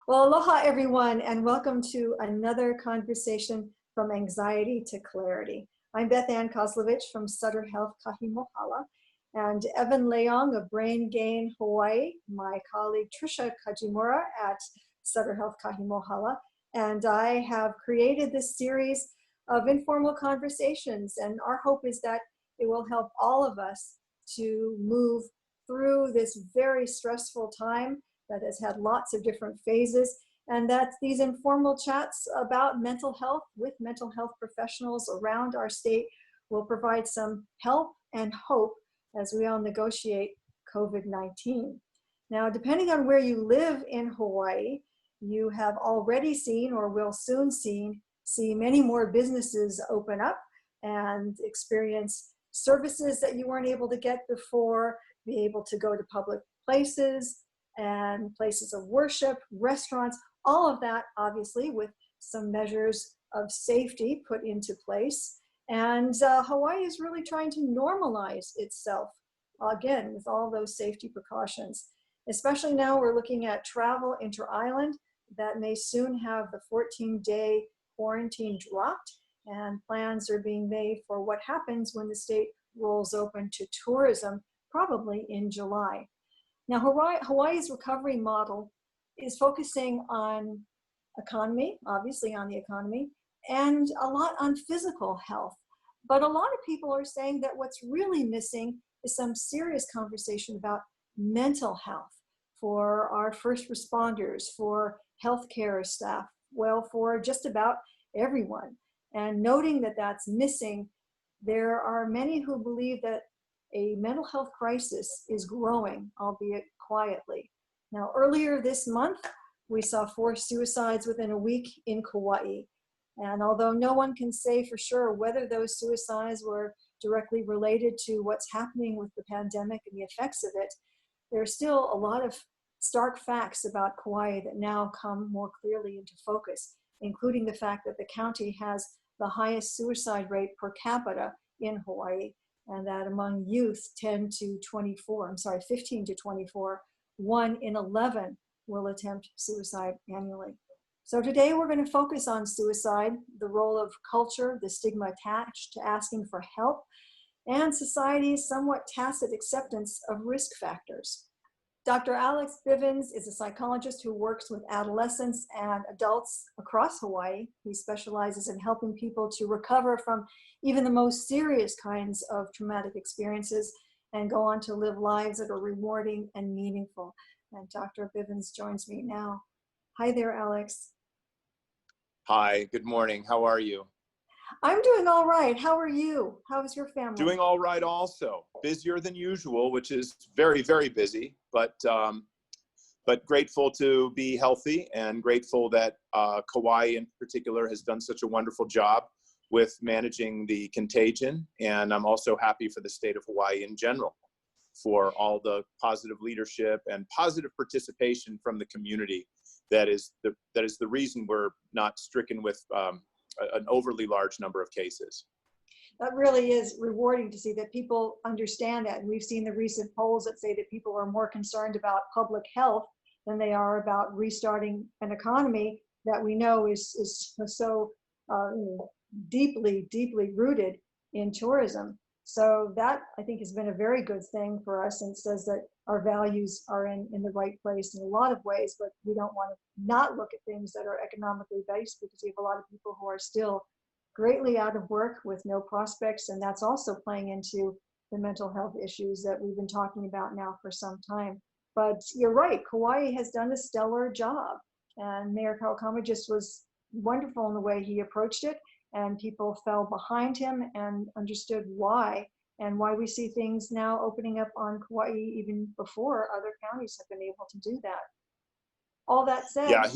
Well, aloha everyone, and welcome to another conversation from anxiety to clarity. I'm Beth-Ann Kozlovich from Sutter Health, Kahi, Mohala, and Evan Leong of Brain Gain, Hawaii, my colleague Trisha Kajimura at Sutter Health, Kahi, Mohala, and I have created this series of informal conversations, and our hope is that it will help all of us to move through this very stressful time that has had lots of different phases, and that these informal chats about mental health with mental health professionals around our state will provide some help and hope as we all negotiate COVID-19. Now, depending on where you live in Hawaii, you have already seen or will soon see many more businesses open up and experience services that you weren't able to get before, be able to go to public places and places of worship, restaurants, all of that obviously with some measures of safety put into place. And Hawaii is really trying to normalize itself, again, with all those safety precautions. Especially now we're looking at travel inter-island that may soon have the 14-day quarantine dropped, and plans are being made for what happens when the state rolls open to tourism, probably in July. Now, Hawaii's recovery model is focusing on economy, obviously on the economy, and a lot on physical health. But a lot of people are saying that what's really missing is some serious conversation about mental health for our first responders, for healthcare staff, well, for just about everyone. And noting that that's missing, there are many who believe that a mental health crisis is growing, albeit quietly. Now, earlier this month, we saw 4 suicides within a week in Kauai. And although no one can say for sure whether those suicides were directly related to what's happening with the pandemic and the effects of it, there's still a lot of stark facts about Kauai that now come more clearly into focus, including the fact that the county has the highest suicide rate per capita in Hawaii, and that among youth 15 to 24, 1 in 11 will attempt suicide annually. So today we're going to focus on suicide, the role of culture, the stigma attached to asking for help, and society's somewhat tacit acceptance of risk factors. Dr. Alex Bivens is a psychologist who works with adolescents and adults across Hawaii. He specializes in helping people to recover from even the most serious kinds of traumatic experiences and go on to live lives that are rewarding and meaningful. And Dr. Bivens joins me now. Hi there, Alex. Hi, good morning. How are you? I'm doing all right. How are you? How's your family? Doing all right also. Busier than usual, which is very, very busy, but grateful to be healthy and grateful that Kauai in particular has done such a wonderful job with managing the contagion. And I'm also happy for the state of Hawaii in general for all the positive leadership and positive participation from the community. That is the reason we're not stricken with an overly large number of cases. That really is rewarding to see that people understand that. And we've seen the recent polls that say that people are more concerned about public health than they are about restarting an economy that we know is so deeply, deeply rooted in tourism. So that, I think, has been a very good thing for us, and says that our values are in the right place in a lot of ways, but we don't want to not look at things that are economically based, because we have a lot of people who are still greatly out of work with no prospects, and that's also playing into the mental health issues that we've been talking about now for some time. But you're right, Kauai has done a stellar job, and Mayor Kawakama just was wonderful in the way he approached it, and people fell behind him and understood why, and why we see things now opening up on Kauai even before other counties have been able to do that. All that said, Yeah,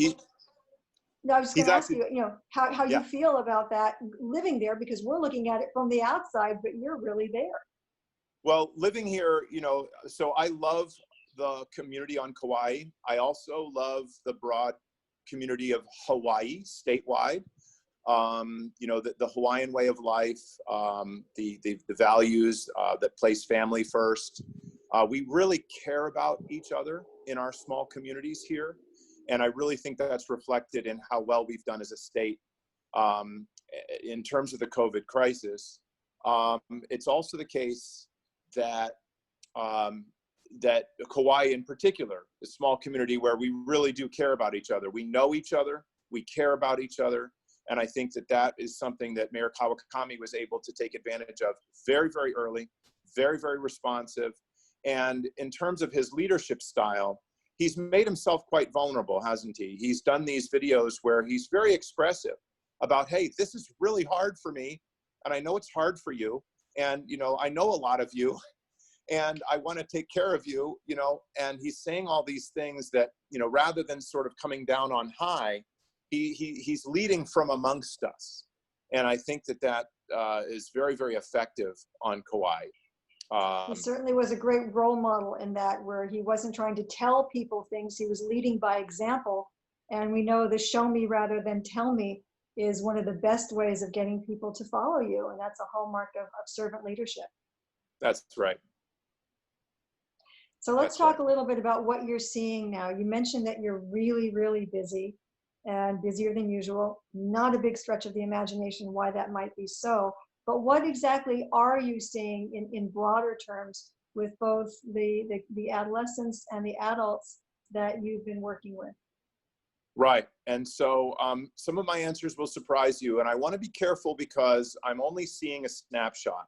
I was going to ask you, how you feel about that living there, because we're looking at it from the outside, but you're really there. Well, living here, so I love the community on Kauai. I also love the broad community of Hawaii statewide. The Hawaiian way of life, the values that place family first. We really care about each other in our small communities here. And I really think that's reflected in how well we've done as a state in terms of the COVID crisis. It's also the case that that Kauai in particular, a small community where we really do care about each other. We know each other, we care about each other. And I think that that is something that Mayor Kawakami was able to take advantage of very, very early, very, very responsive. And in terms of his leadership style, he's made himself quite vulnerable, hasn't he? He's done these videos where he's very expressive about, hey, this is really hard for me. And I know it's hard for you. And, you know, I know a lot of you. And I want to take care of you, you know, and he's saying all these things that, you know, rather than sort of coming down on high, he's leading from amongst us. And I think that that is very, very effective on Kauai. He certainly was a great role model in that, where he wasn't trying to tell people things, he was leading by example. And we know the show me rather than tell me is one of the best ways of getting people to follow you. And that's a hallmark of servant leadership. That's right. So let's talk a little bit about what you're seeing now. You mentioned that you're really, really busy and busier than usual. Not a big stretch of the imagination why that might be so. But what exactly are you seeing in broader terms with both the adolescents and the adults that you've been working with? Right. And so some of my answers will surprise you. And I want to be careful because I'm only seeing a snapshot.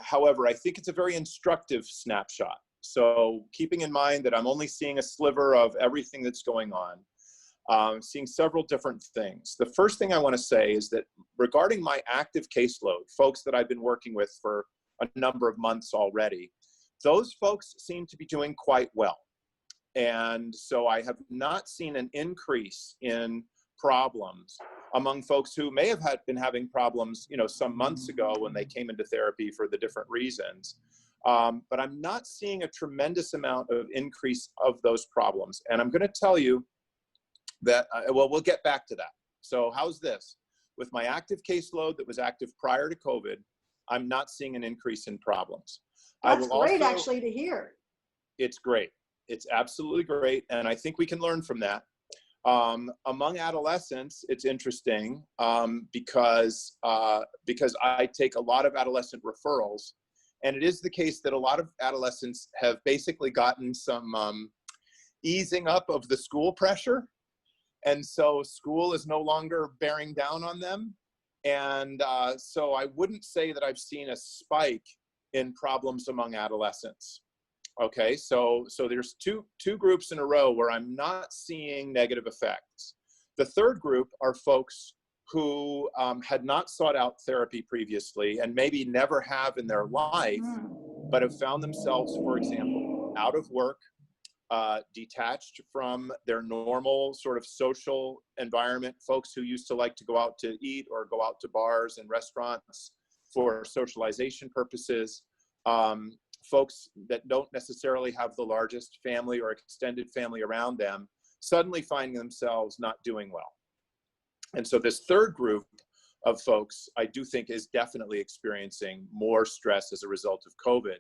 However, I think it's a very instructive snapshot. So keeping in mind that I'm only seeing a sliver of everything that's going on, seeing several different things. The first thing I want to say is that regarding my active caseload, folks that I've been working with for a number of months already, those folks seem to be doing quite well. And so I have not seen an increase in problems among folks who may have been having problems, you know, some months ago when they came into therapy for the different reasons. But I'm not seeing a tremendous amount of increase of those problems. And I'm going to tell you that, well, we'll get back to that. So how's this? With my active caseload that was active prior to COVID, I'm not seeing an increase in problems. That's great, actually, to hear. It's great. It's absolutely great. And I think we can learn from that. Among adolescents, it's interesting because I take a lot of adolescent referrals, and it is the case that a lot of adolescents have basically gotten some easing up of the school pressure, and so school is no longer bearing down on them. And so I wouldn't say that I've seen a spike in problems among adolescents. Okay, so there's two groups in a row where I'm not seeing negative effects. The third group are folks who had not sought out therapy previously and maybe never have in their life, but have found themselves, for example, out of work, detached from their normal sort of social environment, folks who used to like to go out to eat or go out to bars and restaurants for socialization purposes. Folks that don't necessarily have the largest family or extended family around them suddenly finding themselves not doing well. And so this third group of folks, I do think, is definitely experiencing more stress as a result of COVID.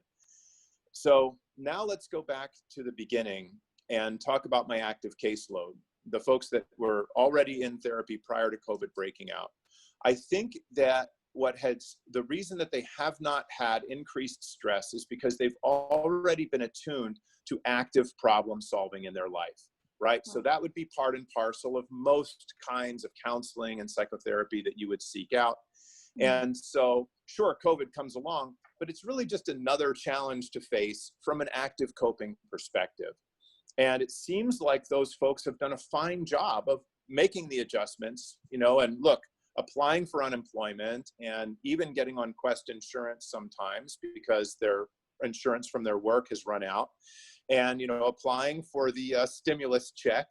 So now let's go back to the beginning and talk about my active caseload, the folks that were already in therapy prior to COVID breaking out. I think that the reason that they have not had increased stress is because they've already been attuned to active problem solving in their life, right? So that would be part and parcel of most kinds of counseling and psychotherapy that you would seek out. And so, sure, COVID comes along, but it's really just another challenge to face from an active coping perspective. And it seems like those folks have done a fine job of making the adjustments, you know, and look, applying for unemployment and even getting on Quest insurance sometimes because their insurance from their work has run out, and, you know, applying for the stimulus check.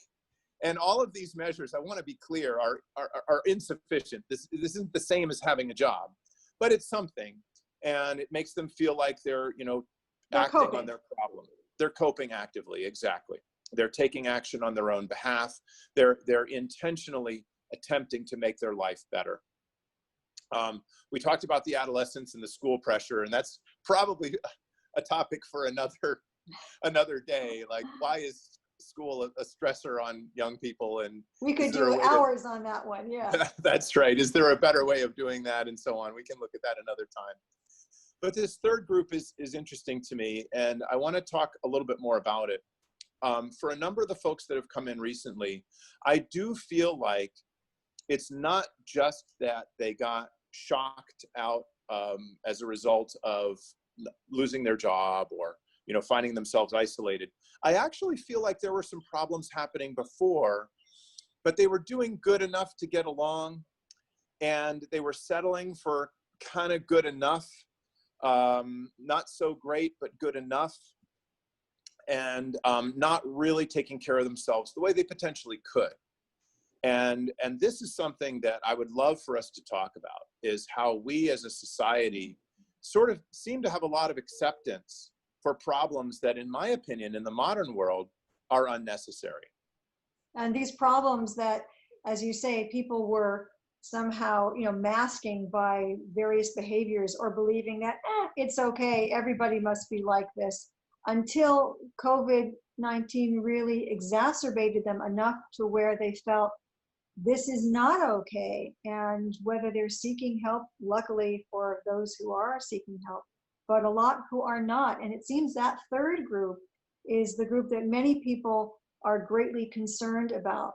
And all of these measures, I want to be clear, are insufficient. This isn't the same as having a job, but it's something. And it makes them feel like they're, you know, acting on their problem. They're coping actively, exactly. They're taking action on their own behalf. They're intentionally attempting to make their life better. We talked about the adolescents and the school pressure, and that's probably a topic for another day. Like, why is school a stressor on young people, and we could do hours on that one. Yeah. That's right. Is there a better way of doing that, and so on? We can look at that another time. But this third group is interesting to me, and I want to talk a little bit more about it. For a number of the folks that have come in recently, I do feel like it's not just that they got shocked out as a result of losing their job or, finding themselves isolated. I actually feel like there were some problems happening before, but they were doing good enough to get along, and they were settling for kind of good enough, not so great, but good enough, and not really taking care of themselves the way they potentially could. And this is something that I would love for us to talk about, is how we as a society sort of seem to have a lot of acceptance for problems that, in my opinion, in the modern world, are unnecessary. And these problems that, as you say, people were somehow, masking by various behaviors or believing that it's okay, everybody must be like this, until COVID-19 really exacerbated them enough to where they felt this is not okay. And whether they're seeking help, luckily for those who are seeking help, but a lot who are not. And it seems that third group is the group that many people are greatly concerned about.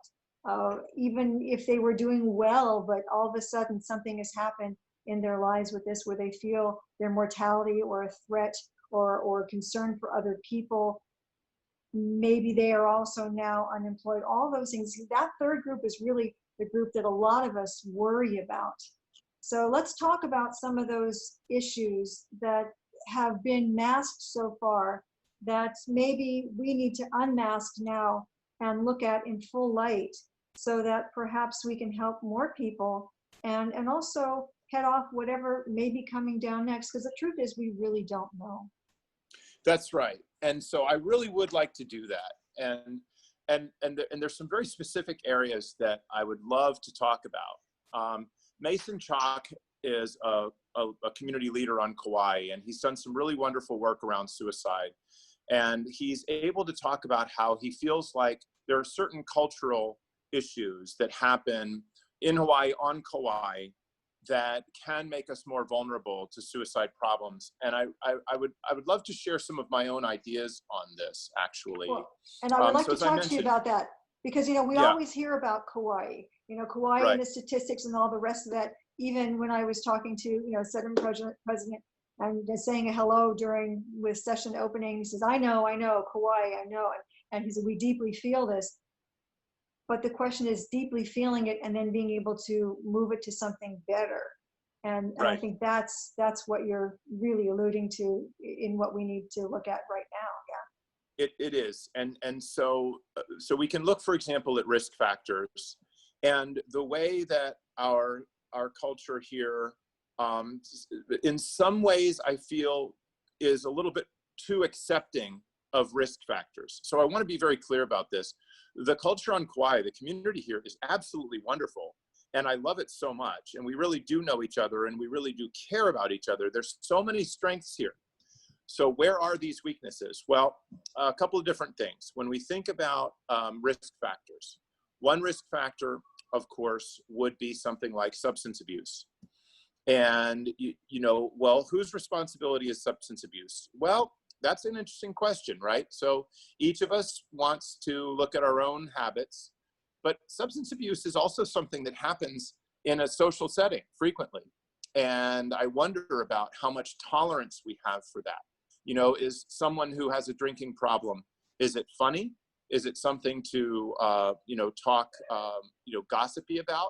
Even if they were doing well, but all of a sudden something has happened in their lives with this, where they feel their mortality or a threat or concern for other people. Maybe they are also now unemployed, all those things. That third group is really the group that a lot of us worry about. So let's talk about some of those issues that have been masked so far that maybe we need to unmask now and look at in full light, so that perhaps we can help more people and also head off whatever may be coming down next, because the truth is we really don't know. That's right. And so I really would like to do that. And there's some very specific areas that I would love to talk about. Mason Chalk is a community leader on Kauai, and he's done some really wonderful work around suicide. And he's able to talk about how he feels like there are certain cultural issues that happen in Hawaii, on Kauai, that can make us more vulnerable to suicide problems. And I would love to share some of my own ideas on this, actually. Well, and I would like to talk to you about that, because, we always hear about Kauai, Kauai, right, and the statistics and all the rest of that. Even when I was talking to, Sutter president and saying a hello with session opening, he says, I know, Kauai, I know. And he said, we deeply feel this. But the question is deeply feeling it and then being able to move it to something better. And I think that's what you're really alluding to in what we need to look at right now. Yeah. It is. And so we can look, for example, at risk factors, and the way that our culture here, in some ways, I feel is a little bit too accepting of risk factors. So I want to be very clear about this. The culture on Kauai, the community here, is absolutely wonderful. And I love it so much. And we really do know each other, and we really do care about each other. There's so many strengths here. So where are these weaknesses? Well, a couple of different things. When we think about risk factors, one risk factor, of course, would be something like substance abuse. And, well, whose responsibility is substance abuse? Well, that's an interesting question, right? So each of us wants to look at our own habits, but substance abuse is also something that happens in a social setting frequently. And I wonder about how much tolerance we have for that. Is someone who has a drinking problem, is it funny? Is it something to, talk, gossipy about?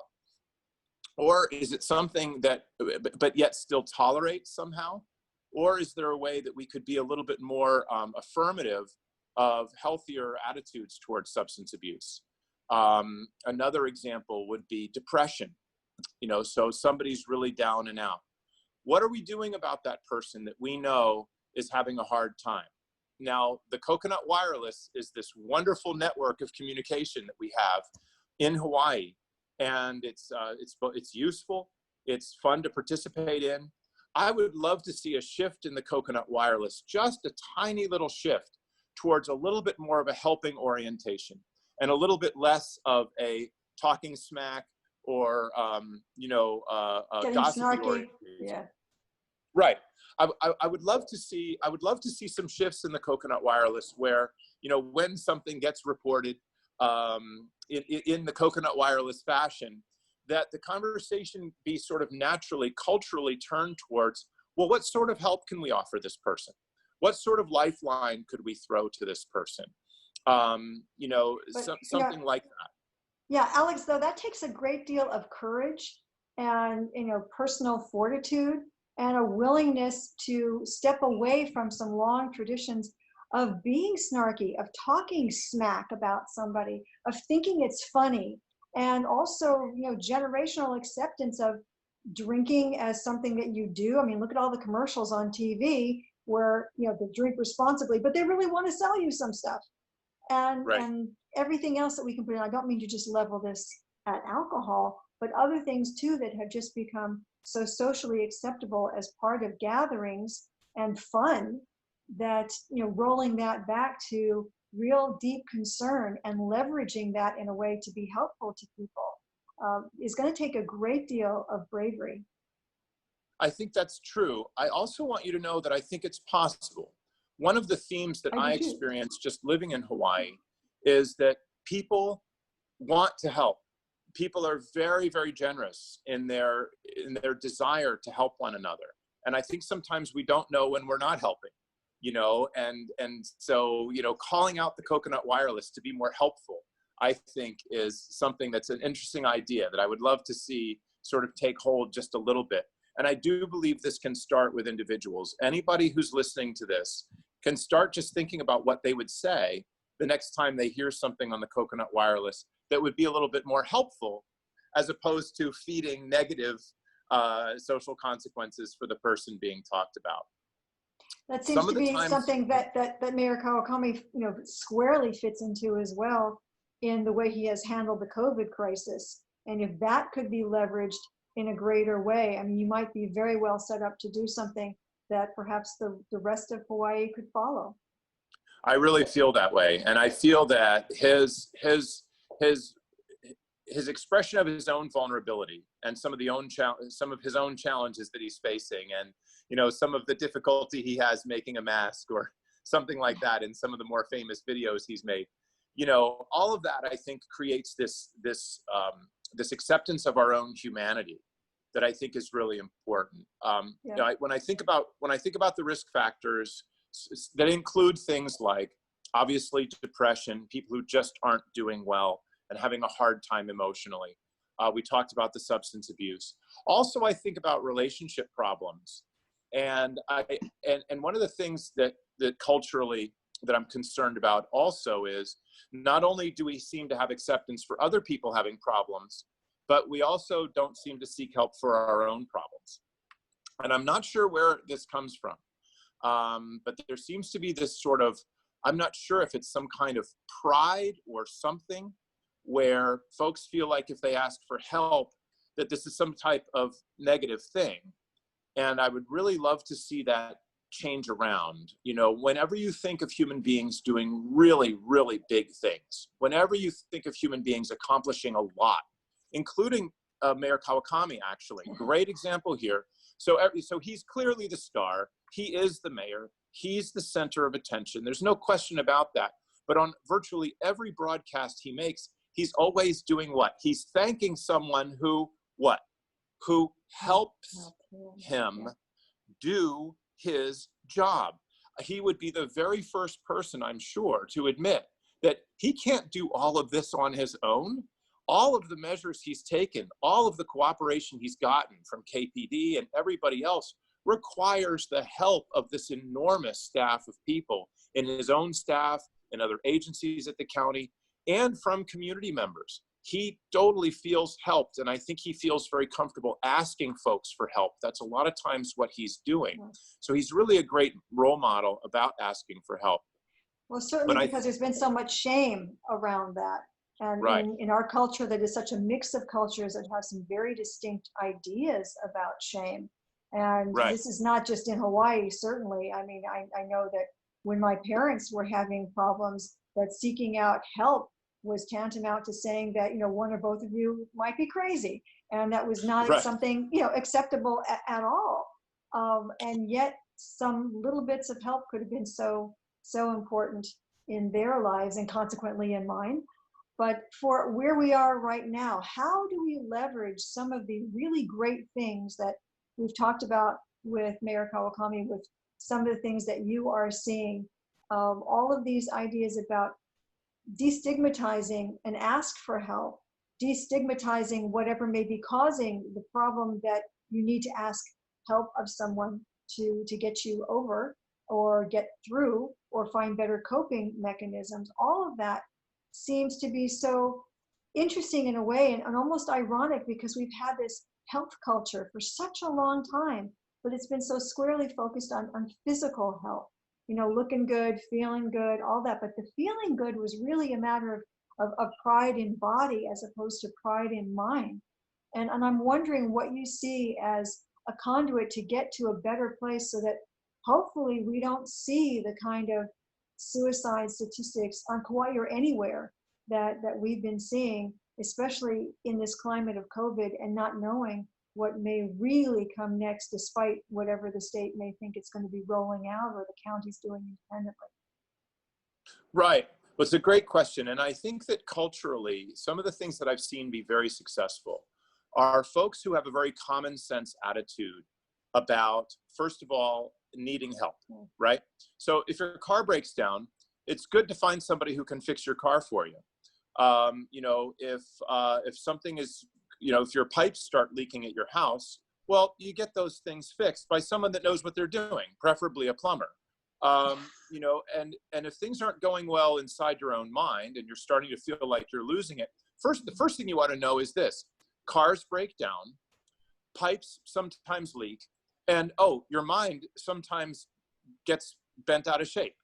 Or is it something that, but yet still tolerate somehow? Or is there a way that we could be a little bit more affirmative of healthier attitudes towards substance abuse? Another example would be depression. So somebody's really down and out. What are we doing about that person that we know is having a hard time? Now, the Coconut Wireless is this wonderful network of communication that we have in Hawaii, and it's useful. It's fun to participate in. I would love to see a shift in the Coconut Wireless, just a tiny little shift, towards a little bit more of a helping orientation and a little bit less of a talking smack or, Getting gossipy snarky. orientation. Yeah. Right. I would love to see some shifts in the Coconut Wireless where, when something gets reported in the Coconut Wireless fashion, that the conversation be sort of naturally, culturally turned towards, well, what sort of help can we offer this person? What sort of lifeline could we throw to this person? Something like that. Yeah, Alex, though, that takes a great deal of courage and, personal fortitude and a willingness to step away from some long traditions of being snarky, of talking smack about somebody, of thinking it's funny, and also, generational acceptance of drinking as something that you do. I mean, look at all the commercials on TV where, they drink responsibly, but they really want to sell you some stuff. And, Right. and everything else that we can put in. I don't mean to just level this at alcohol, but other things too that have just become so socially acceptable as part of gatherings and fun that, rolling that back to real deep concern and leveraging that in a way to be helpful to people is going to take a great deal of bravery. I think that's true. I also want you to know that I think it's possible. One of the themes that I experienced just living in Hawaii is that people want to help. People are very, very generous in their desire to help one another. And I think sometimes we don't know when we're not helping, and so, calling out the Coconut Wireless to be more helpful, I think is something that's an interesting idea that I would love to see sort of take hold just a little bit. And I do believe this can start with individuals. Anybody who's listening to this can start just thinking about what they would say the next time they hear something on the Coconut Wireless that would be a little bit more helpful, as opposed to feeding negative social consequences for the person being talked about. That seems to be something that Mayor Kawakami, squarely fits into as well in the way he has handled the COVID crisis. And if that could be leveraged in a greater way, I mean, you might be very well set up to do something that perhaps the rest of Hawaii could follow. I really feel that way. And I feel that his expression of his own vulnerability and some of his own challenges that he's facing, and some of the difficulty he has making a mask or something like that in some of the more famous videos he's made, all of that I think creates this acceptance of our own humanity that I think is really important. When I think about the risk factors that include things like obviously depression, people who just aren't doing well and having a hard time emotionally. We talked about the substance abuse. Also, I think about relationship problems. And one of the things that culturally that I'm concerned about also is not only do we seem to have acceptance for other people having problems, but we also don't seem to seek help for our own problems. And I'm not sure where this comes from. But there seems to be this sort of, I'm not sure if it's some kind of pride or something, where folks feel like if they ask for help, that this is some type of negative thing. And I would really love to see that change around. Whenever you think of human beings doing really, really big things, whenever you think of human beings accomplishing a lot, including Mayor Kawakami, actually, great example here. So he's clearly the star. He is the mayor. He's the center of attention. There's no question about that. But on virtually every broadcast he makes, he's always doing what? He's thanking someone who helps him do his job. He would be the very first person, I'm sure, to admit that he can't do all of this on his own. All of the measures he's taken, all of the cooperation he's gotten from KPD and everybody else requires the help of this enormous staff of people in his own staff and other agencies at the county and from community members. He totally feels helped, and I think he feels very comfortable asking folks for help. That's a lot of times what he's doing. So he's really a great role model about asking for help. Well, certainly because there's been so much shame around that. And in our culture that is such a mix of cultures that have some very distinct ideas about shame. And this is not just in Hawaii, certainly. I mean, I know that when my parents were having problems, that seeking out help was tantamount to saying that, one or both of you might be crazy. And that was not Right. something, acceptable at all. And yet some little bits of help could have been so important in their lives and consequently in mine. But for where we are right now, how do we leverage some of the really great things that we've talked about with Mayor Kawakami, with some of the things that you are seeing, all of these ideas about destigmatizing and ask for help, destigmatizing whatever may be causing the problem that you need to ask help of someone to get you over or get through or find better coping mechanisms. All of that seems to be so interesting in a way and almost ironic, because we've had this health culture for such a long time, but it's been so squarely focused on physical health, looking good, feeling good, all that. But the feeling good was really a matter of pride in body as opposed to pride in mind. And I'm wondering what you see as a conduit to get to a better place, so that hopefully we don't see the kind of suicide statistics on Kauai or anywhere that we've been seeing, especially in this climate of COVID, and not knowing what may really come next, despite whatever the state may think it's going to be rolling out or the county's doing independently. Right. Well, it's a great question. And I think that culturally, some of the things that I've seen be very successful are folks who have a very common sense attitude about, first of all, needing help, right? So if your car breaks down, it's good to find somebody who can fix your car for you. If something is, if your pipes start leaking at your house, well, you get those things fixed by someone that knows what they're doing, preferably a plumber. And if things aren't going well inside your own mind and you're starting to feel like you're losing it, the first thing you want to know is this: cars break down, pipes sometimes leak, and your mind sometimes gets bent out of shape.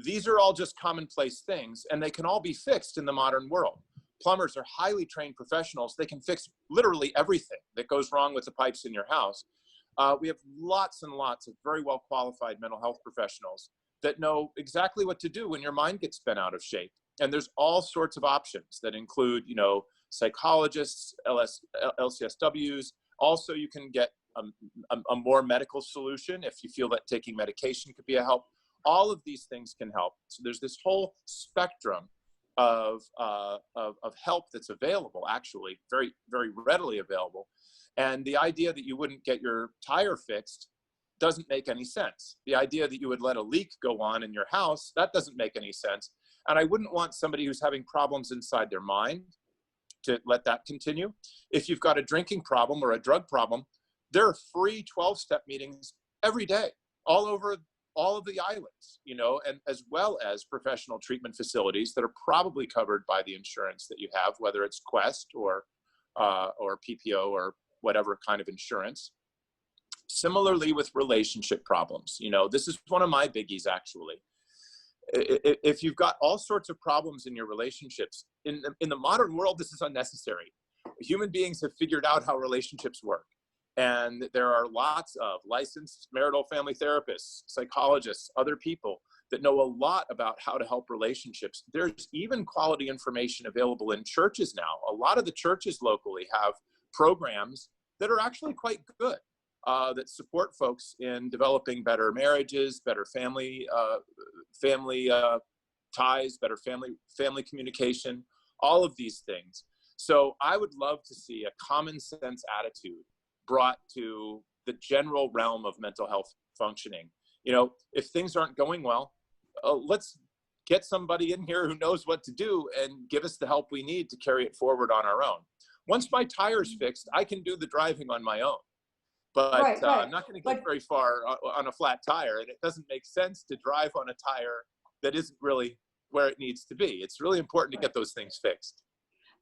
These are all just commonplace things, and they can all be fixed in the modern world. Plumbers are highly trained professionals. They can fix literally everything that goes wrong with the pipes in your house. We have lots and lots of very well qualified mental health professionals that know exactly what to do when your mind gets bent out of shape. And there's all sorts of options that include, psychologists, LCSWs. Also, you can get a more medical solution if you feel that taking medication could be a help. All of these things can help. So there's this whole spectrum of help that's available, actually, very, very readily available. And the idea that you wouldn't get your tire fixed doesn't make any sense. The idea that you would let a leak go on in your house, that doesn't make any sense. And I wouldn't want somebody who's having problems inside their mind to let that continue. If you've got a drinking problem or a drug problem, there are free 12-step meetings every day, all over all of the islands, and as well as professional treatment facilities that are probably covered by the insurance that you have, whether it's Quest or PPO or whatever kind of insurance. Similarly with relationship problems, this is one of my biggies, actually. If you've got all sorts of problems in your relationships, in the modern world, this is unnecessary. Human beings have figured out how relationships work. And there are lots of licensed marital family therapists, psychologists, other people that know a lot about how to help relationships. There's even quality information available in churches now. A lot of the churches locally have programs that are actually quite good, that support folks in developing better marriages, better family ties, better family communication, all of these things. So I would love to see a common sense attitude brought to the general realm of mental health functioning. If things aren't going well, let's get somebody in here who knows what to do and give us the help we need to carry it forward on our own. Once my tire's fixed, I can do the driving on my own. But right. I'm not going to get very far on a flat tire, and it doesn't make sense to drive on a tire that isn't really where it needs to be. It's really important to get those things fixed.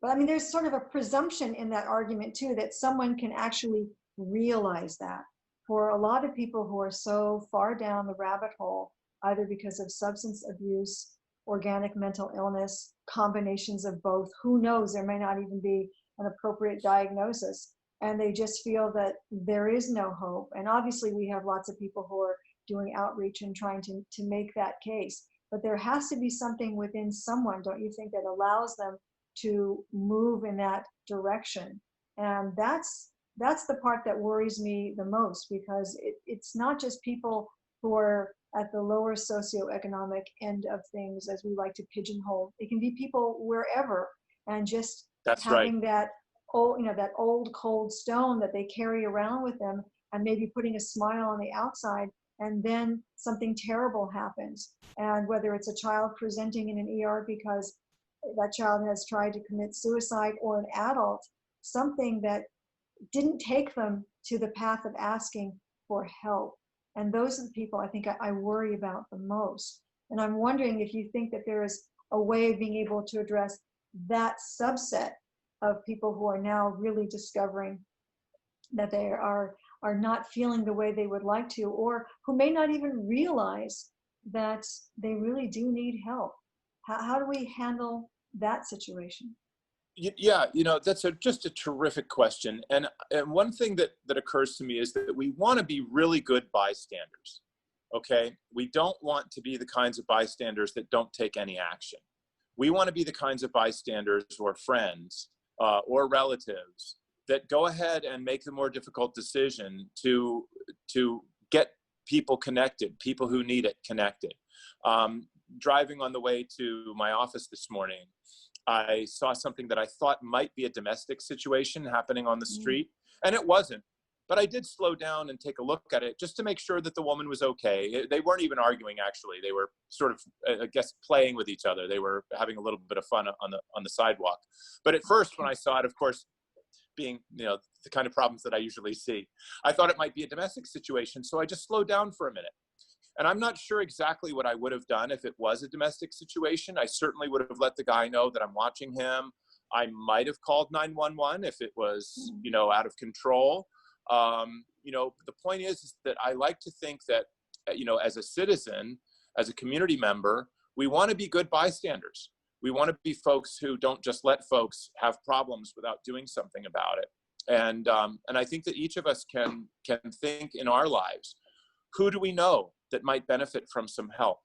But there's sort of a presumption in that argument too, that someone can actually realize that. For a lot of people who are so far down the rabbit hole, either because of substance abuse, organic mental illness, combinations of both, who knows, there may not even be an appropriate diagnosis, and they just feel that there is no hope. And obviously we have lots of people who are doing outreach and trying to make that case. But there has to be something within someone, don't you think, that allows them to move in that direction? And that's the part that worries me the most, because it's not just people who are at the lower socioeconomic end of things, as we like to pigeonhole. It can be people wherever, and just That's having right. that old, that old cold stone that they carry around with them, and maybe putting a smile on the outside, and then something terrible happens. And whether it's a child presenting in an ER because that child has tried to commit suicide, or an adult, something that didn't take them to the path of asking for help. And those are the people I think I worry about the most. And I'm wondering if you think that there is a way of being able to address that subset of people who are now really discovering that they are not feeling the way they would like to, or who may not even realize that they really do need help. How do we handle that situation? Yeah, that's just a terrific question. And one thing that occurs to me is that we want to be really good bystanders. Okay, we don't want to be the kinds of bystanders that don't take any action. We want to be the kinds of bystanders or friends or relatives that go ahead and make the more difficult decision to get people connected, people who need it connected. Driving on the way to my office this morning, I saw something that I thought might be a domestic situation happening on the street, and it wasn't. But I did slow down and take a look at it just to make sure that the woman was okay. They weren't even arguing, actually. They were sort of, I guess, playing with each other. They were having a little bit of fun on the sidewalk. But at first, when I saw it, of course, being the kind of problems that I usually see, I thought it might be a domestic situation. So I just slowed down for a minute. And I'm not sure exactly what I would have done if it was a domestic situation. I certainly would have let the guy know that I'm watching him. I might have called 911 if it was, out of control. The point is that I like to think that, as a citizen, as a community member, we want to be good bystanders. We want to be folks who don't just let folks have problems without doing something about it. And I think that each of us can think in our lives, who do we know that might benefit from some help?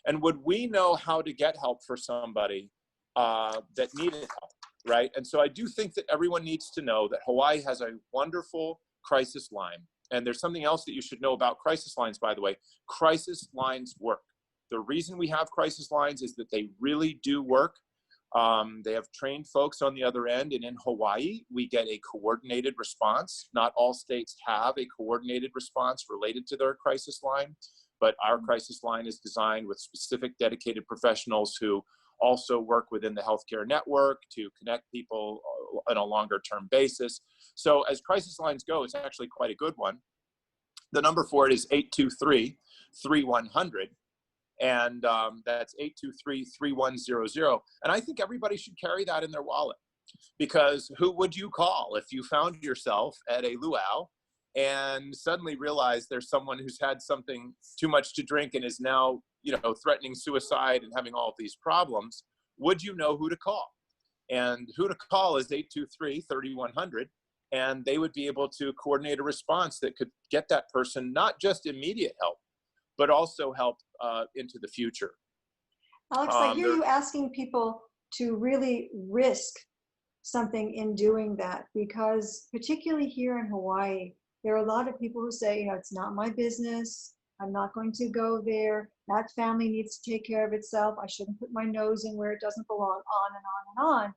And would we know how to get help for somebody that needed help, right? And so I do think that everyone needs to know that Hawaii has a wonderful crisis line. And there's something else that you should know about crisis lines, by the way. Crisis lines work. The reason we have crisis lines is that they really do work. They have trained folks on the other end, and in Hawaii, we get a coordinated response. Not all states have a coordinated response related to their crisis line, but our crisis line is designed with specific dedicated professionals who also work within the healthcare network to connect people on a longer term basis. So as crisis lines go, it's actually quite a good one. The number for it is 823-3100. And that's 823-3100. And I think everybody should carry that in their wallet, because who would you call if you found yourself at a luau and suddenly realize there's someone who's had something too much to drink and is now, threatening suicide and having all of these problems? Would you know who to call? And who to call is 823-3100. And they would be able to coordinate a response that could get that person not just immediate help, but also help into the future. Alex, I hear you asking people to really risk something in doing that, because particularly here in Hawaii, there are a lot of people who say, it's not my business. I'm not going to go there. That family needs to take care of itself. I shouldn't put my nose in where it doesn't belong, on and on and on.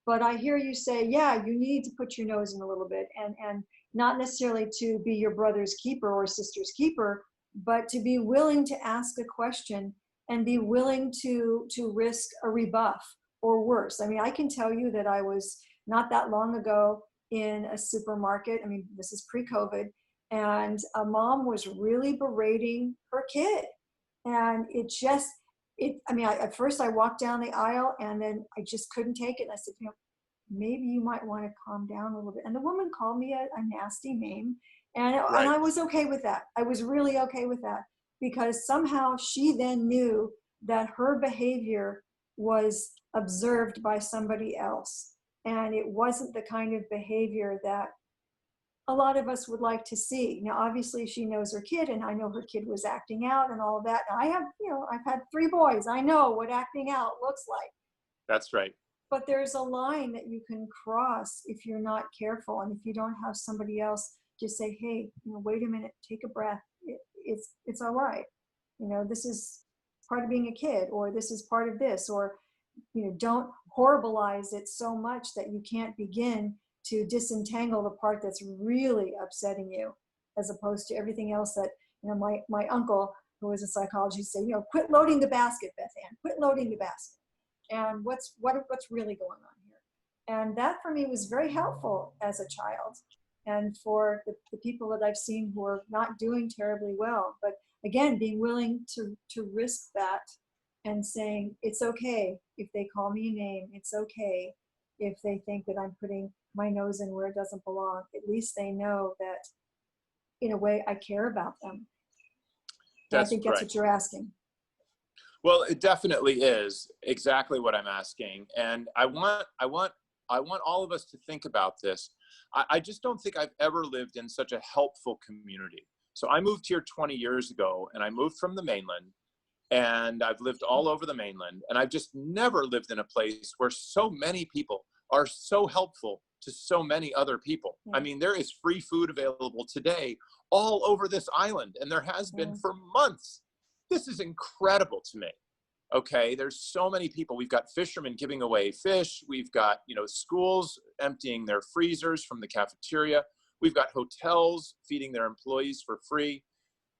But I hear you say, yeah, you need to put your nose in a little bit, and not necessarily to be your brother's keeper or sister's keeper, but to be willing to ask a question and be willing to risk a rebuff or worse. I mean, I can tell you that I was not that long ago in a supermarket. I mean, this is pre-COVID, and a mom was really berating her kid. And at first I walked down the aisle, and then I just couldn't take it. And I said, maybe you might want to calm down a little bit. And the woman called me a nasty name. And I was okay with that. I was really okay with that, because somehow she then knew that her behavior was observed by somebody else. And it wasn't the kind of behavior that a lot of us would like to see. Now, obviously she knows her kid, and I know her kid was acting out and all of that. And I have, I've had 3 boys. I know what acting out looks like. That's right. But there's a line that you can cross if you're not careful, and if you don't have somebody else just say, hey, wait a minute, take a breath. It's all right. This is part of being a kid, or this is part of this, or don't horribilize it so much that you can't begin to disentangle the part that's really upsetting you, as opposed to everything else that, my uncle, who was a psychologist, said, quit loading the basket, Beth-Ann, quit loading the basket. And what's really going on here? And that for me was very helpful as a child, and for the people that I've seen who are not doing terribly well. But again, being willing to risk that and saying, it's okay if they call me a name. It's okay if they think that I'm putting my nose in where it doesn't belong. At least they know that, in a way, I care about them. And I think that's what you're asking. Well, it definitely is exactly what I'm asking. And I want all of us to think about this. I just don't think I've ever lived in such a helpful community. So I moved here 20 years ago, and I moved from the mainland, and I've lived all over the mainland, and I've just never lived in a place where so many people are so helpful to so many other people. Yeah. I mean, there is free food available today all over this island, and there has been for months. This is incredible to me. Okay, there's so many people. We've got fishermen giving away fish. We've got, schools emptying their freezers from the cafeteria. We've got hotels feeding their employees for free.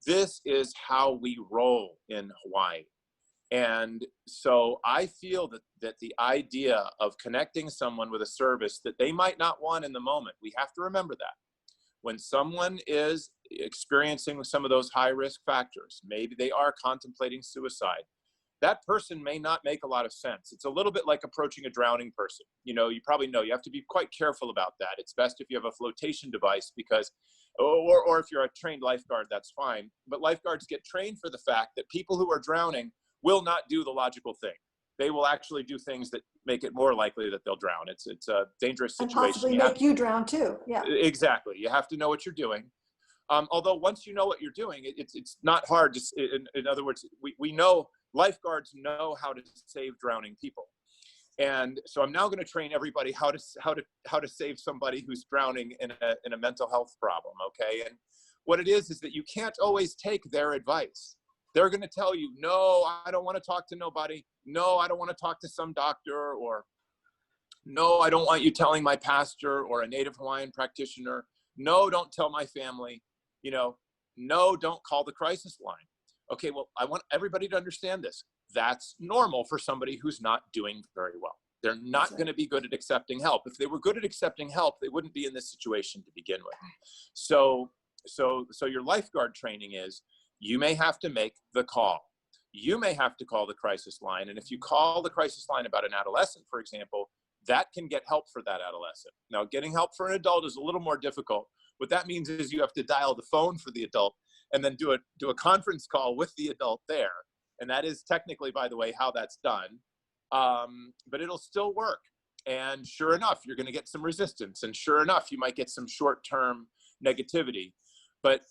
This is how we roll in Hawaii. And so I feel that the idea of connecting someone with a service that they might not want in the moment, we have to remember that. When someone is experiencing some of those high risk factors, maybe they are contemplating suicide, that person may not make a lot of sense. It's a little bit like approaching a drowning person. You probably know you have to be quite careful about that. It's best if you have a flotation device, because, or if you're a trained lifeguard, that's fine. But lifeguards get trained for the fact that people who are drowning will not do the logical thing. They will actually do things that make it more likely that they'll drown. It's a dangerous situation. And possibly make you drown too. Yeah. Exactly. You have to know what you're doing. Although once you know what you're doing, it's not hard to. In other words, we know, lifeguards know how to save drowning people, and so I'm now going to train everybody how to save somebody who's drowning in a mental health problem. Okay, and what it is that you can't always take their advice. They're going to tell you, no, I don't want to talk to nobody. No, I don't want to talk to some doctor, or no, I don't want you telling my pastor or a Native Hawaiian practitioner. No, don't tell my family. No, don't call the crisis line. Okay, well, I want everybody to understand this. That's normal for somebody who's not doing very well. They're not going to be good at accepting help. If they were good at accepting help, they wouldn't be in this situation to begin with. So your lifeguard training is, you may have to make the call. You may have to call the crisis line. And if you call the crisis line about an adolescent, for example, that can get help for that adolescent. Now, getting help for an adult is a little more difficult. What that means is you have to dial the phone for the adult and then do a conference call with the adult there. And that is technically, by the way, how that's done. But it'll still work. And sure enough, you're going to get some resistance. And sure enough, you might get some short-term negativity. But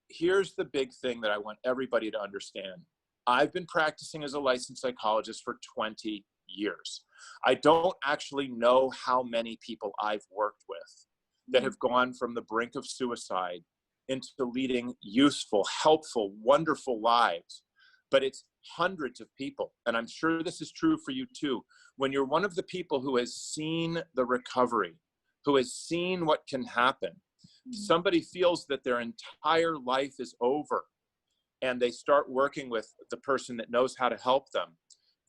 here's the big thing that I want everybody to understand. I've been practicing as a licensed psychologist for 20 years. I don't actually know how many people I've worked with that have gone from the brink of suicide into leading useful, helpful, wonderful lives. But it's hundreds of people. And I'm sure this is true for you too. When you're one of the people who has seen the recovery, who has seen what can happen, somebody feels that their entire life is over, and they start working with the person that knows how to help them,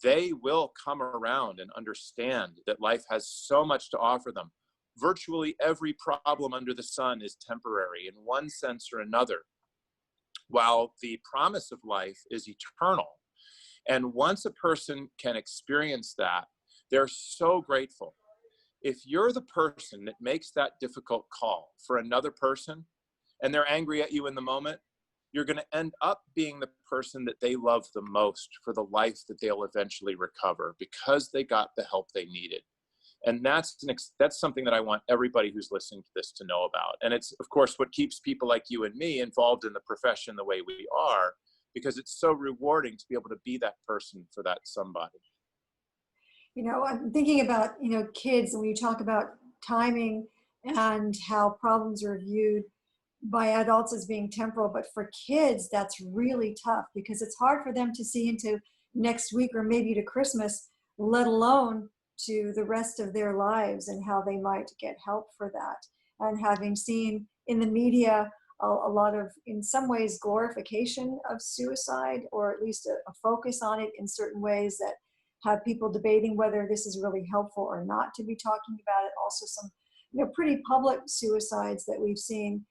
they will come around and understand that life has so much to offer them. Virtually every problem under the sun is temporary in one sense or another, while the promise of life is eternal. And once a person can experience that, they're so grateful. If you're the person that makes that difficult call for another person and they're angry at you in the moment, you're going to end up being the person that they love the most for the life that they'll eventually recover, because they got the help they needed. And that's something that I want everybody who's listening to this to know about. And it's, of course, what keeps people like you and me involved in the profession the way we are, because it's so rewarding to be able to be that person for that somebody. You know, I'm thinking about, you know, kids, and when you talk about timing and how problems are viewed by adults as being temporal, but for kids, that's really tough because it's hard for them to see into next week or maybe to Christmas, let alone to the rest of their lives and how they might get help for that. And having seen in the media a lot of, in some ways, glorification of suicide, or at least a focus on it in certain ways that have people debating whether this is really helpful or not to be talking about it. Also some, you know, pretty public suicides that we've seen.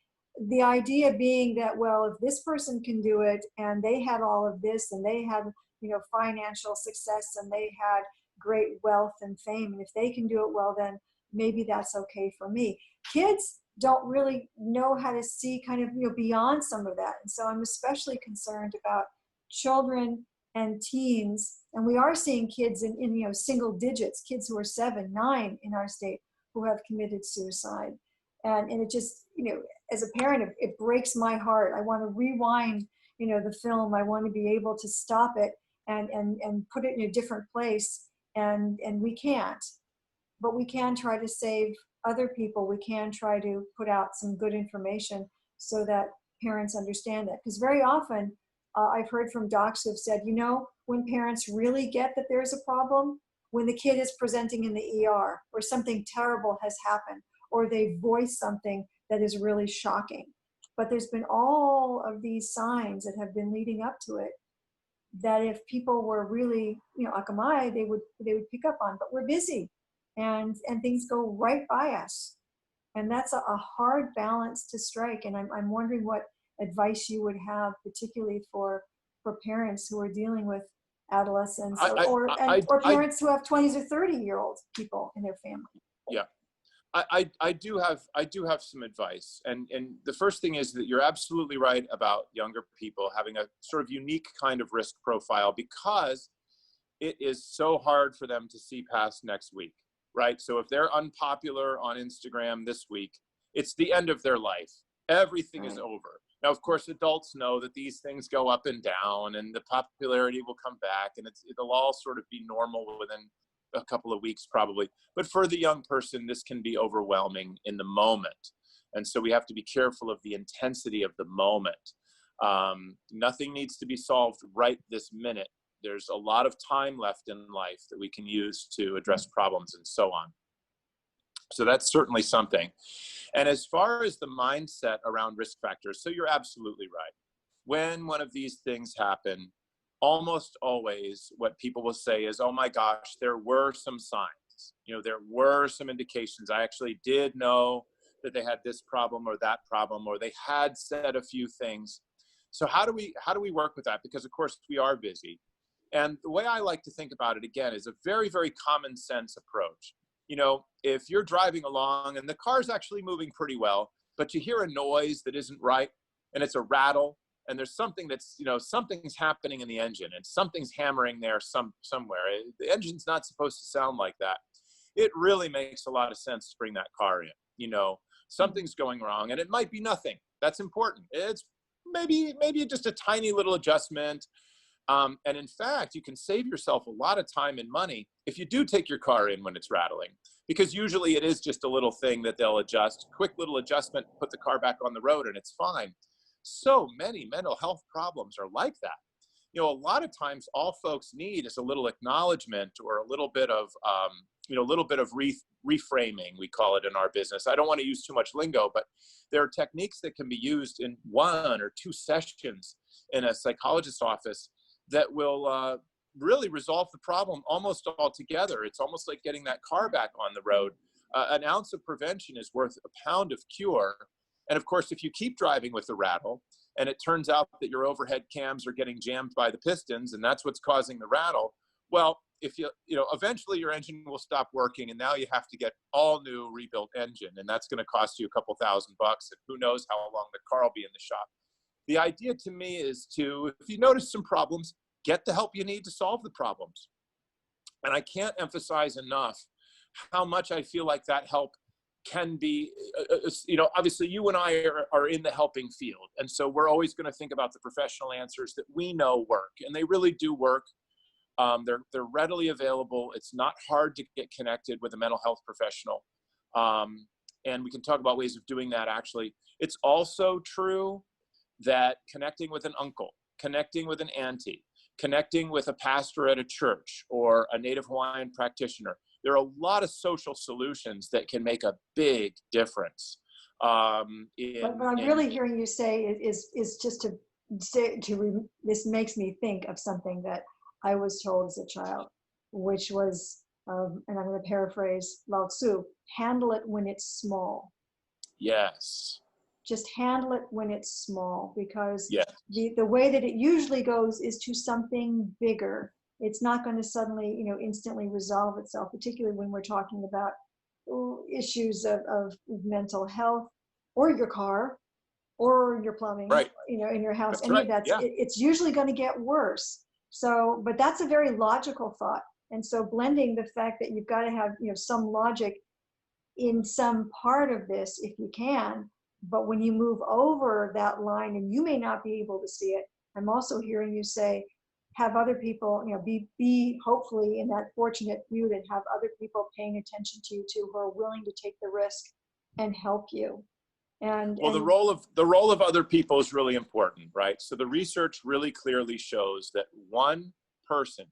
The idea being that, well, if this person can do it and they had all of this and they had, you know, financial success and they had great wealth and fame, and if they can do it, well, then maybe that's okay for me. Kids don't really know how to see kind of, you know, beyond some of that. And so I'm especially concerned about children and teens. And we are seeing kids in, you know, single digits, kids who are 7, 9 in our state who have committed suicide. And it just, you know, as a parent, it breaks my heart. I want to rewind, you know, the film. I want to be able to stop it and put it in a different place. And we can't, but we can try to save other people. We can try to put out some good information so that parents understand that. Because very often I've heard from docs who have said, you know, when parents really get that there's a problem, when the kid is presenting in the ER or something terrible has happened, or they voice something that is really shocking. But there's been all of these signs that have been leading up to it that if people were really, you know, akamai, they would pick up on. But we're busy, and things go right by us, and that's a hard balance to strike. And I'm wondering what advice you would have, particularly for parents who are dealing with adolescents, or parents who have 20s or 30-year-old people in their family. Yeah. I do have some advice, and the first thing is that you're absolutely right about younger people having a sort of unique kind of risk profile, because it is so hard for them to see past next week, right? So if they're unpopular on Instagram this week, it's the end of their life. Everything is over. Now, of course, adults know that these things go up and down, and the popularity will come back, and it'll all sort of be normal within a couple of weeks probably. But for the young person, this can be overwhelming in the moment. And so we have to be careful of the intensity of the moment. Nothing needs to be solved right this minute. There's a lot of time left in life that we can use to address problems and so on. So that's certainly something. And as far as the mindset around risk factors, so you're absolutely right. When one of these things happen, almost always what people will say is, oh my gosh, there were some signs. You know, there were some indications. I actually did know that they had this problem or that problem, or they had said a few things. So how do we work with that? Because of course we are busy. And the way I like to think about it, again, is a very, very common sense approach. You know, if you're driving along and the car's actually moving pretty well, but you hear a noise that isn't right, and it's a rattle, and there's something that's, you know, something's happening in the engine and something's hammering there somewhere. The engine's not supposed to sound like that. It really makes a lot of sense to bring that car in. You know, something's going wrong, and it might be nothing. That's important. It's maybe just a tiny little adjustment. And in fact, you can save yourself a lot of time and money if you do take your car in when it's rattling, because usually it is just a little thing that they'll adjust, quick little adjustment, put the car back on the road, and it's fine. So many mental health problems are like that. You know, a lot of times all folks need is a little acknowledgement, or a little bit of, reframing, we call it in our business. I don't want to use too much lingo, but there are techniques that can be used in 1 or 2 sessions in a psychologist's office that will really resolve the problem almost altogether. It's almost like getting that car back on the road. An ounce of prevention is worth a pound of cure. And of course, if you keep driving with a rattle, and it turns out that your overhead cams are getting jammed by the pistons, and that's what's causing the rattle, well, if you know, eventually your engine will stop working, and now you have to get all new rebuilt engine, and that's going to cost you a couple $1,000 bucks, and who knows how long the car will be in the shop. The idea to me is to, if you notice some problems, get the help you need to solve the problems. And I can't emphasize enough how much I feel like that help can be, obviously you and I are in the helping field. And so we're always going to think about the professional answers that we know work, and they really do work. They're readily available. It's not hard to get connected with a mental health professional. And we can talk about ways of doing that, actually. It's also true that connecting with an uncle, connecting with an auntie, connecting with a pastor at a church or a Native Hawaiian practitioner, there are a lot of social solutions that can make a big difference. What I'm really hearing you say is just to say, this makes me think of something that I was told as a child, which was, and I'm going to paraphrase Lao Tzu, handle it when it's small. Yes. Just handle it when it's small, because yes. the way that it usually goes is to something bigger. It's not going to suddenly, instantly resolve itself, particularly when we're talking about issues of mental health, or your car, or your plumbing, right. In your house. That's Any right. of that, yeah. It's usually going to get worse. So, but that's a very logical thought. And so blending the fact that you've got to have, some logic in some part of this, if you can, but when you move over that line and you may not be able to see it, I'm also hearing you say, have other people, be hopefully in that fortunate view to have other people paying attention to you too, who are willing to take the risk and help you. Well, the role of other people is really important, right? So the research really clearly shows that one person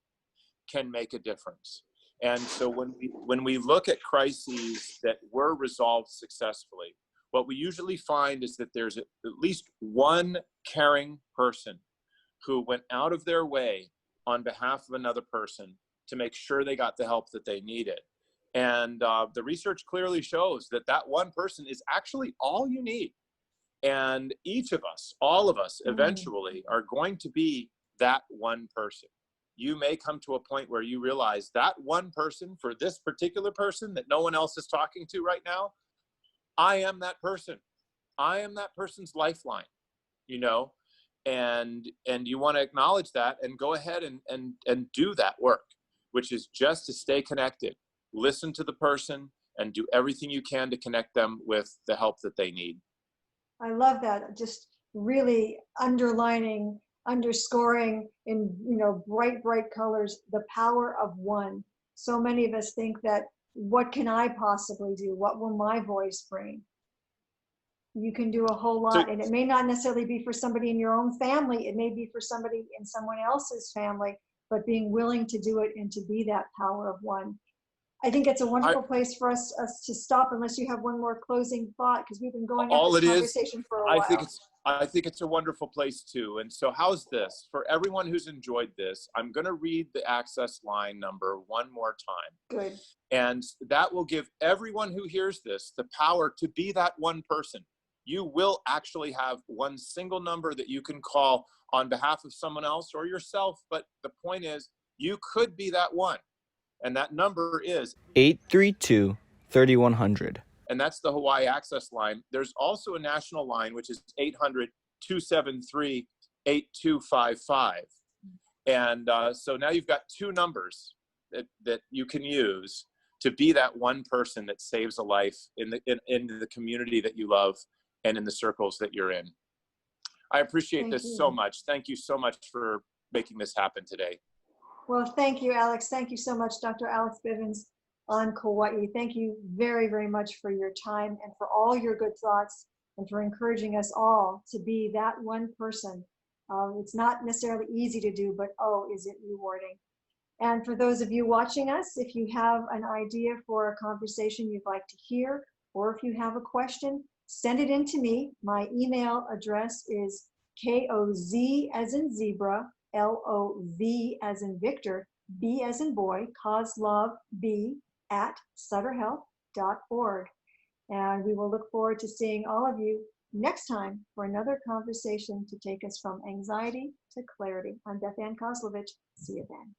can make a difference. And so when we look at crises that were resolved successfully, what we usually find is that there's at least one caring person who went out of their way on behalf of another person to make sure they got the help that they needed. And the research clearly shows that that one person is actually all you need. And each of us, all of us, eventually are going to be that one person. You may come to a point where you realize that one person, for this particular person that no one else is talking to right now, I am that person. I am that person's lifeline, and you want to acknowledge that and go ahead and do that work, which is just to stay connected, listen to the person, and do everything you can to connect them with the help that they need. I love that. Just really underscoring in bright colors the power of one. So many of us think that, what can I possibly do? What will my voice bring? You can do a whole lot, and it may not necessarily be for somebody in your own family. It may be for somebody in someone else's family, but being willing to do it and to be that power of one. I think it's a wonderful place for us to stop, unless you have one more closing thought, because we've been going at this conversation for a while. I think it's a wonderful place too. And so how's this? For everyone who's enjoyed this, I'm going to read the access line number one more time. Good. And that will give everyone who hears this the power to be that one person. You will actually have one single number that you can call on behalf of someone else or yourself. But the point is, you could be that one. And that number is 832-3100. And that's the Hawaii Access Line. There's also a national line, which is 800-273-8255. And so now you've got two numbers that you can use to be that one person that saves a life in the community that you love and in the circles that you're in. I appreciate this so much. Thank you so much for making this happen today. Well, thank you, Alex. Thank you so much, Dr. Alex Bivens on Kauai. Thank you very, very much for your time and for all your good thoughts, and for encouraging us all to be that one person. It's not necessarily easy to do, but is it rewarding. And for those of you watching us, if you have an idea for a conversation you'd like to hear, or if you have a question, send it in to me. My email address is KOZ as in zebra, LOV as in Victor, B as in boy, Kozlovich @sutterhealth.org. And we will look forward to seeing all of you next time for another conversation to take us from anxiety to clarity. I'm Beth-Ann Kozlovich. See you then.